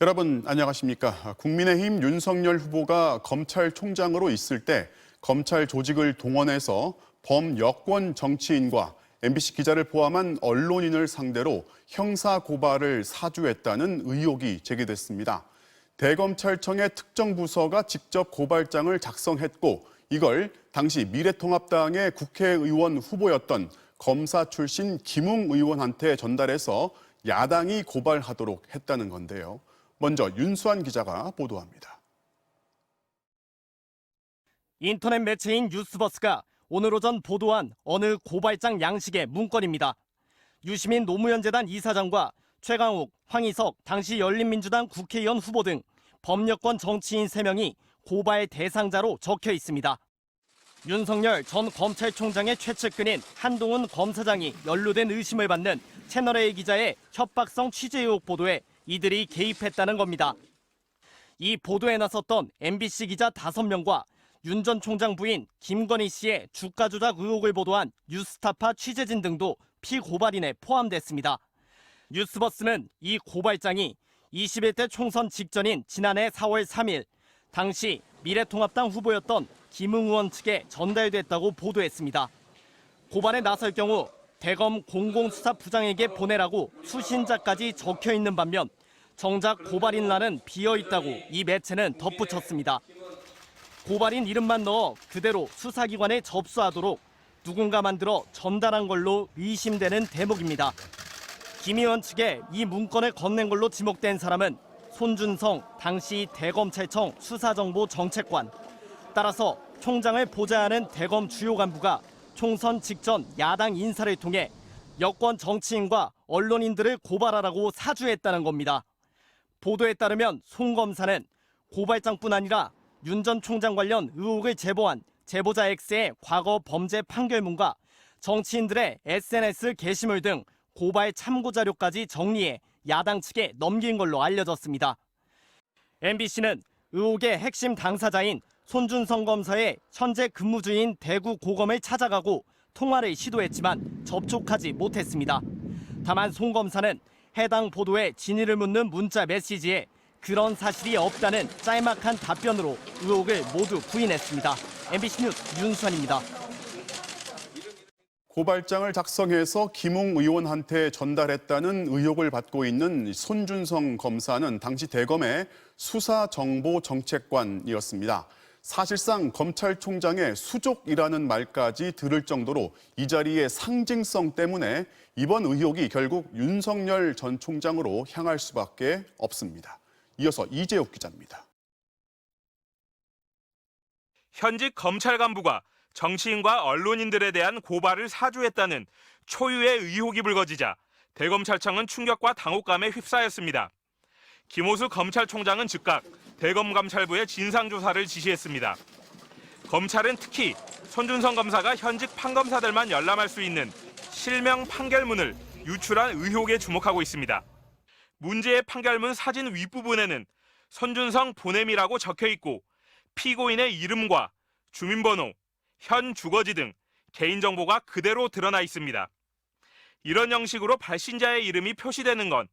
여러분 안녕하십니까? 국민의힘 윤석열 후보가 검찰총장으로 있을 때 검찰 조직을 동원해서 범여권 정치인과 MBC 기자를 포함한 언론인을 상대로 형사 고발을 사주했다는 의혹이 제기됐습니다. 대검찰청의 특정 부서가 직접 고발장을 작성했고 이걸 당시 미래통합당의 국회의원 후보였던 검사 출신 김웅 의원한테 전달해서 야당이 고발하도록 했다는 건데요. 먼저 윤수환 기자가 보도합니다. 인터넷 매체인 뉴스버스가 오늘 오전 보도한 어느 고발장 양식의 문건입니다. 유시민 노무현재단 이사장과 최강욱, 황희석 당시 열린민주당 국회의원 후보 등 범여권 정치인 3명이 고발 대상자로 적혀 있습니다. 윤석열 전 검찰총장의 최측근인 한동훈 검사장이 연루된 의심을 받는 채널A 기자의 협박성 취재 의혹 보도에 이들이 개입했다는 겁니다. 이 보도에 나섰던 MBC 기자 5명과 윤 전 총장 부인 김건희 씨의 주가 조작 의혹을 보도한 뉴스타파 취재진 등도 피고발인에 포함됐습니다. 뉴스버스는 이 고발장이 21대 총선 직전인 지난해 4월 3일 당시 미래통합당 후보였던 김웅 의원 측에 전달됐다고 보도했습니다. 고발에 나설 경우 대검 공공수사부장에게 보내라고 수신자까지 적혀 있는 반면 정작 고발인란은 비어 있다고 이 매체는 덧붙였습니다. 고발인 이름만 넣어 그대로 수사기관에 접수하도록 누군가 만들어 전달한 걸로 의심되는 대목입니다. 김 의원 측에 이 문건을 건넨 걸로 지목된 사람은 손준성 당시 대검찰청 수사정보정책관. 따라서 총장을 보좌하는 대검 주요 간부가 총선 직전 야당 인사를 통해 여권 정치인과 언론인들을 고발하라고 사주했다는 겁니다. 보도에 따르면 송 검사는 고발장뿐 아니라 윤 전 총장 관련 의혹을 제보한 제보자 X의 과거 범죄 판결문과 정치인들의 SNS 게시물 등 고발 참고 자료까지 정리해 야당 측에 넘긴 걸로 알려졌습니다. MBC는 의혹의 핵심 당사자인 손준성 검사의 현재 근무 중인 대구 고검을 찾아가고 통화를 시도했지만 접촉하지 못했습니다. 다만 송 검사는 해당 보도에 진위를 묻는 문자 메시지에 그런 사실이 없다는 짤막한 답변으로 의혹을 모두 부인했습니다. MBC 뉴스 윤수환입니다. 고발장을 작성해서 김웅 의원한테 전달했다는 의혹을 받고 있는 손준성 검사는 당시 대검의 수사정보정책관이었습니다. 사실상 검찰총장의 수족이라는 말까지 들을 정도로 이 자리의 상징성 때문에 이번 의혹이 결국 윤석열 전 총장으로 향할 수밖에 없습니다. 이어서 이재욱 기자입니다. 현직 검찰 간부가 정치인과 언론인들에 대한 고발을 사주했다는 초유의 의혹이 불거지자 대검찰청은 충격과 당혹감에 휩싸였습니다. 김호수 검찰총장은 즉각 대검감찰부에 진상조사를 지시했습니다. 검찰은 특히 손준성 검사가 현직 판검사들만 열람할 수 있는 실명 판결문을 유출한 의혹에 주목하고 있습니다. 문제의 판결문 사진 윗부분에는 손준성 보냄이라고 적혀 있고 피고인의 이름과 주민번호, 현 주거지 등 개인정보가 그대로 드러나 있습니다. 이런 형식으로 발신자의 이름이 표시되는 건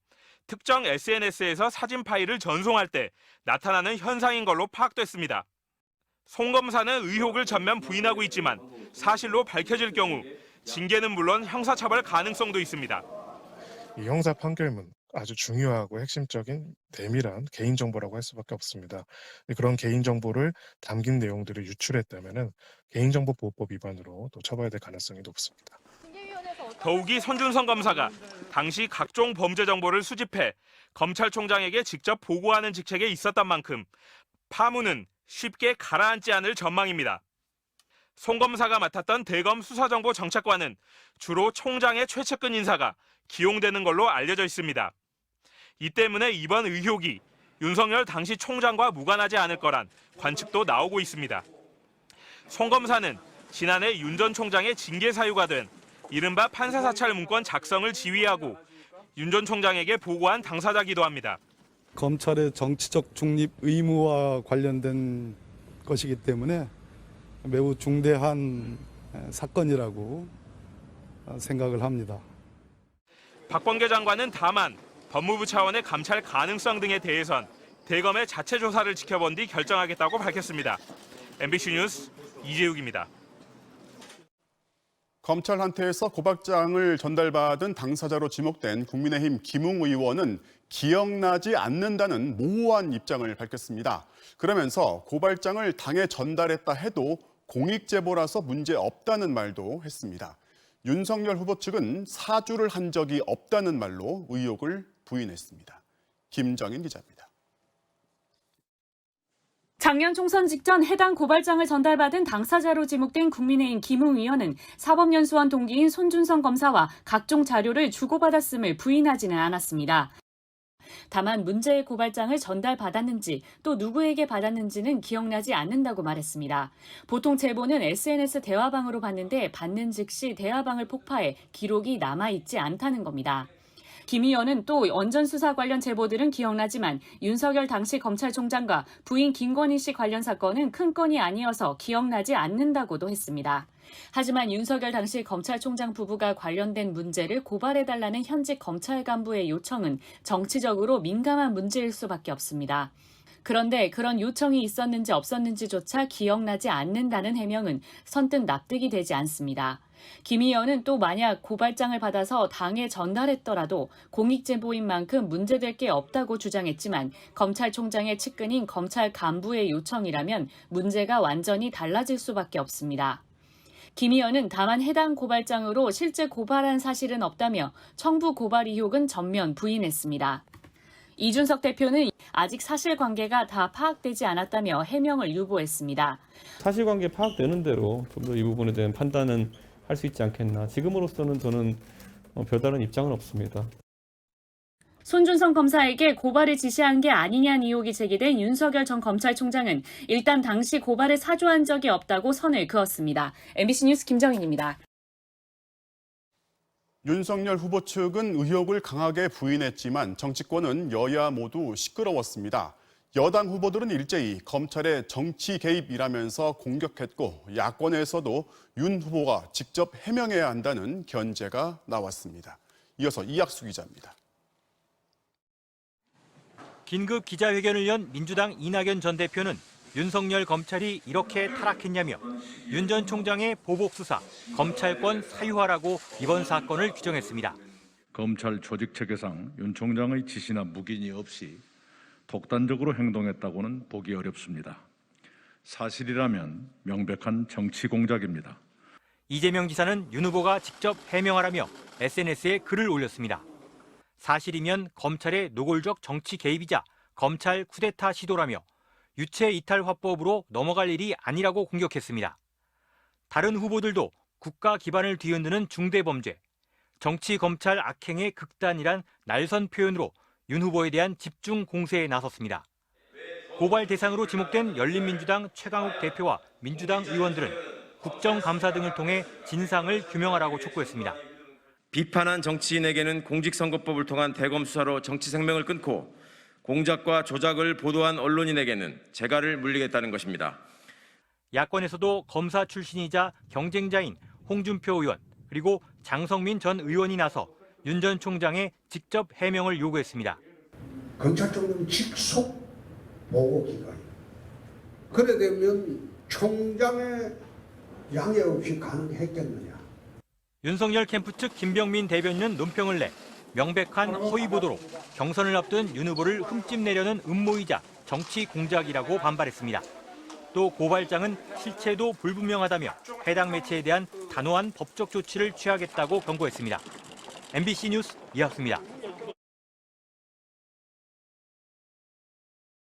특정 SNS에서 사진 파일을 전송할 때 나타나는 현상인 걸로 파악됐습니다. 송 검사는 의혹을 전면 부인하고 있지만 사실로 밝혀질 경우 징계는 물론 형사처벌 가능성도 있습니다. 이 형사 판결문 아주 중요하고 핵심적인 내밀한 개인정보라고 할 수밖에 없습니다. 그런 개인정보를 담긴 내용들을 유출했다면 개인정보보호법 위반으로 또 처벌될 가능성이 높습니다. 더욱이 손준성 검사가 당시 각종 범죄 정보를 수집해 검찰총장에게 직접 보고하는 직책에 있었던 만큼 파문은 쉽게 가라앉지 않을 전망입니다. 송 검사가 맡았던 대검 수사정보정책관은 주로 총장의 최측근 인사가 기용되는 걸로 알려져 있습니다. 이 때문에 이번 의혹이 윤석열 당시 총장과 무관하지 않을 거란 관측도 나오고 있습니다. 송 검사는 지난해 윤 전 총장의 징계 사유가 된 이른바 판사사찰 문건 작성을 지휘하고 윤 전 총장에게 보고한 당사자기도 합니다. 검찰의 정치적 중립 의무와 관련된 것이기 때문에 매우 중대한 사건이라고 생각을 합니다. 박범계 장관은 다만 법무부 차원의 감찰 가능성 등에 대해선 대검의 자체 조사를 지켜본 뒤 결정하겠다고 밝혔습니다. MBC 뉴스 이재욱입니다. 검찰한테에서 고발장을 전달받은 당사자로 지목된 국민의힘 김웅 의원은 기억나지 않는다는 모호한 입장을 밝혔습니다. 그러면서 고발장을 당에 전달했다 해도 공익제보라서 문제 없다는 말도 했습니다. 윤석열 후보 측은 사주를 한 적이 없다는 말로 의혹을 부인했습니다. 김정인 기자입니다. 작년 총선 직전 해당 고발장을 전달받은 당사자로 지목된 국민의힘 김웅 의원은 사법연수원 동기인 손준성 검사와 각종 자료를 주고받았음을 부인하지는 않았습니다. 다만 문제의 고발장을 전달받았는지 또 누구에게 받았는지는 기억나지 않는다고 말했습니다. 보통 제보는 SNS 대화방으로 받는데 받는 즉시 대화방을 폭파해 기록이 남아있지 않다는 겁니다. 김 의원은 또 원전수사 관련 제보들은 기억나지만 윤석열 당시 검찰총장과 부인 김건희 씨 관련 사건은 큰 건이 아니어서 기억나지 않는다고도 했습니다. 하지만 윤석열 당시 검찰총장 부부가 관련된 문제를 고발해달라는 현직 검찰 간부의 요청은 정치적으로 민감한 문제일 수밖에 없습니다. 그런데 그런 요청이 있었는지 없었는지조차 기억나지 않는다는 해명은 선뜻 납득이 되지 않습니다. 김 의원은 또 만약 고발장을 받아서 당에 전달했더라도 공익제보인 만큼 문제될 게 없다고 주장했지만 검찰총장의 측근인 검찰 간부의 요청이라면 문제가 완전히 달라질 수밖에 없습니다. 김 의원은 다만 해당 고발장으로 실제 고발한 사실은 없다며 청부 고발 의혹은 전면 부인했습니다. 이준석 대표는 아직 사실관계가 다 파악되지 않았다며 해명을 유보했습니다. 사실관계 파악되는 대로 좀 더 이 부분에 대한 판단은 할 수 있지 않겠나. 지금으로서는 저는 별다른 입장은 없습니다. 손준성 검사에게 고발을 지시한 게 아니냐는 의혹이 제기된 윤석열 전 검찰총장은 일단 당시 고발을 사주한 적이 없다고 선을 그었습니다. MBC 뉴스 김정인입니다. 윤석열 후보 측은 의혹을 강하게 부인했지만 정치권은 여야 모두 시끄러웠습니다. 여당 후보들은 일제히 검찰의 정치 개입이라면서 공격했고 야권에서도 윤 후보가 직접 해명해야 한다는 견제가 나왔습니다. 이어서 이학수 기자입니다. 긴급 기자회견을 연 민주당 이낙연 전 대표는 윤석열 검찰이 이렇게 타락했냐며 윤 전 총장의 보복 수사, 검찰권 사유화라고 이번 사건을 규정했습니다. 검찰 조직 체계상 윤 총장의 지시나 묵인이 없이 독단적으로 행동했다고는 보기 어렵습니다. 사실이라면 명백한 정치 공작입니다. 이재명 지사는 윤 후보가 직접 해명하라며 SNS에 글을 올렸습니다. 사실이면 검찰의 노골적 정치 개입이자 검찰 쿠데타 시도라며 유체 이탈 화법으로 넘어갈 일이 아니라고 공격했습니다. 다른 후보들도 국가 기반을 뒤흔드는 중대범죄, 정치 검찰 악행의 극단이란 날선 표현으로 윤 후보에 대한 집중 공세에 나섰습니다. 고발 대상으로 지목된 열린민주당 최강욱 대표와 민주당 의원들은 국정감사 등을 통해 진상을 규명하라고 촉구했습니다. 비판한 정치인에게는 공직선거법을 통한 대검 수사로 정치 생명을 끊고 공작과 조작을 보도한 언론인에게는 재갈을 물리겠다는 것입니다. 야권에서도 검사 출신이자 경쟁자인 홍준표 의원 그리고 장성민 전 의원이 나서 윤 전 총장의 직접 해명을 요구했습니다. 검찰총장 직속 보고기관. 그래 되면 총장의 양해 없이 가능했겠느냐. 윤석열 캠프 측 김병민 대변인은 논평을 내 명백한 허위 보도로 경선을 앞둔 윤 후보를 흠집내려는 음모이자 정치 공작이라고 반발했습니다. 또 고발장은 실체도 불분명하다며 해당 매체에 대한 단호한 법적 조치를 취하겠다고 경고했습니다. MBC 뉴스 이학수입니다.